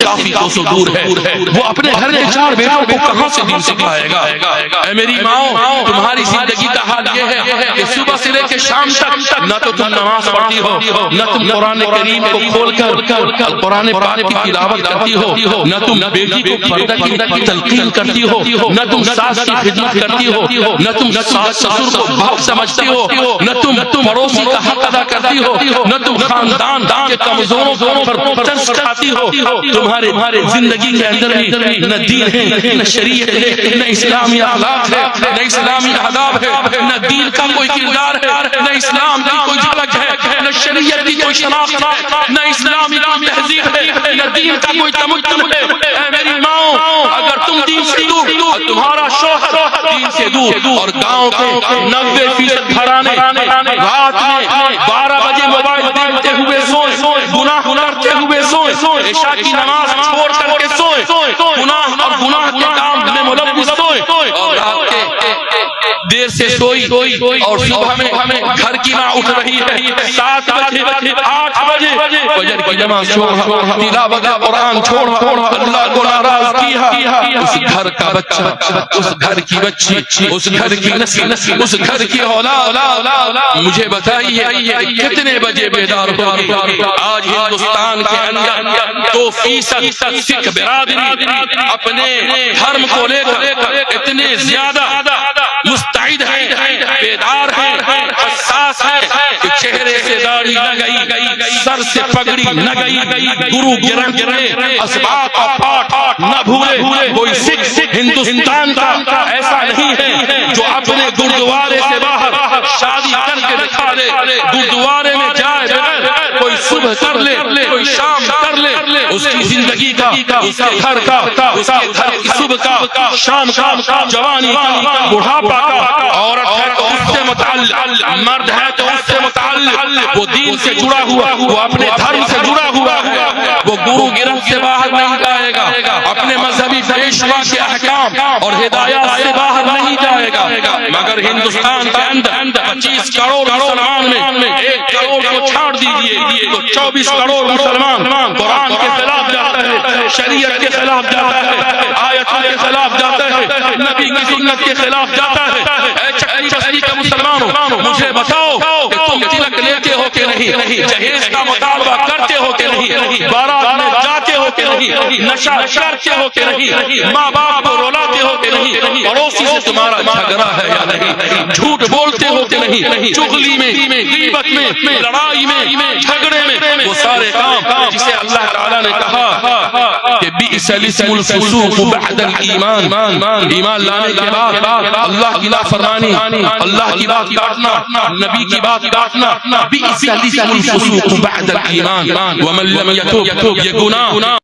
کافی کوسوں دور ہے، وہ اپنے گھر کے 4 بیٹوں کو کہاں سے دین سکھائے گا؟ اے میری ماؤں، تمہاری زندگی کا حال یہ ہے کہ صبح سے لے کے شام تک نہ تو تم نماز پڑھتی ہو، نہ تم قرآن کریم کو کھول کر قرآن پاک کی تلاوت کرتی ہو، نہ تم بیٹی کو پردہ کی تلقین کرتی ہو، نہ تم ساس کی خدمت کرتی ہو، نہ تم ساس سسر کو باپ سمجھتی ہو، نہ تم پڑوسی کا حق ادا کرتی ہو، نہ تم خاندان کے کمزوروں پر ترس کھاتی ہو۔ تمہارے زندگی کے اندر بھی نہ دین ہے، نہ شریعت ہے، نہ اسلامی اخلاق ہے، نہ اسلامی آداب ہے، نہ دین کا کوئی کردار ہے، نہ اسلام کی کوئی جھلک ہے، نہ شریعت کی کوئی شناخت ہے، نہ اسلامی کوئی تہذیب ہے، نہ دین کا کوئی تمدن ہے۔ اے میری ماں، اگر تم دین سے دور اور تمہارا شوہر دین سے دور اور گاؤں کے 90% گھرانے رات میں 12 بجے موبائل دیکھتے ہوئے سوئے، گناہ کرتے ہوئے سوئے، عشاء کی نماز چھوڑ کر کے سوئے، گناہ اور گناہ کے کام میں ملوث سوئے، اور رات کے دیر سے سوئی اور صبح میں گھر کی ماں اٹھ رہی ہے 7 بجے 8 بجے فجر کی نماز چھوڑا، تلاوت قرآن چھوڑا، اللہ کو ناراض کیا، اس گھر کا بچہ، اس گھر کی بچی، اس گھر کی نسل، اس گھر کی اولاد مجھے بتائیے کتنے بجے بیدار ہوگی؟ آج ہندوستان کے اندر 2% سکھ برادری اپنے دھرم کو لے کر اتنے زیادہ مستعد ہے، بیدار ہے، حساس ہے کہ چہرے سے داڑھی نہ گئی، سر سے پگڑی نہ گئی، گرو گرنتھ میں اسباق کا پاٹ نہ بھولے۔ کوئی سکھ ہندوستان کا ایسا نہیں ہے جو اپنے گردوارے سے باہر شادی کر کے دکھا دے، گردوارے میں جائے بغیر کوئی صبح کر لے، کوئی شام کر لے، اس کی زندگی کا، اس کے گھر کا، اس کے گھر کی صبح کا، شام کا، جوانی کا، بڑھاپا کا، عورت ہے تو اس سے متعلق، مرد ہے تو اس سے متعلق، وہ دین سے جڑا ہوا، وہ اپنے دھرم سے جڑا ہوا ہے، وہ گرو گرنتھ سے باہر نہیں جائے گا، اپنے مذہبی پیشوا کے احکام اور ہدایات سے باہر نہیں جائے گا۔ مگر ہندوستان کے اندر 25 کروڑ مسلمان میں 1 کروڑ کو چھاڑ دیجئے تو 24 کروڑ مسلمان قرآن کے خلاف جاتا ہے، شریعت کے خلاف جاتا ہے، آیتوں کے خلاف جاتا ہے، نبی کی سنت کے خلاف جاتا ہے۔ اے چکی بستی کے مسلمانوں، مجھے بتاؤ کہ تم تلک لیتے ہو کہ نہیں، جہیز کا مطالبہ کرتے ہو کہ نہیں، بارات میں جاتے ہو کہ نہیں، نشہ کرتے ہو کہ نہیں، ماں باپ کو رلاتے ہو کہ نہیں، پڑوسی سے تمہارا جھگڑا ہے یا نہیں، جھوٹ بولتے ہو کہ نہیں، چغلی میں، غیبت میں، لڑائی میں، جھگڑے میں، وہ سارے کام جسے اللہ تعالیٰ نے کہا کہ بئس الاسم الفسوق بعد الایمان، ایمان لانے کے بعد اللہ کی نافرمانی، اللہ کی بات کاٹنا، نبی کی بات کاٹنا، بئس الاسم الفسوق بعد الایمان ومن لم یتوب، یہ گناہ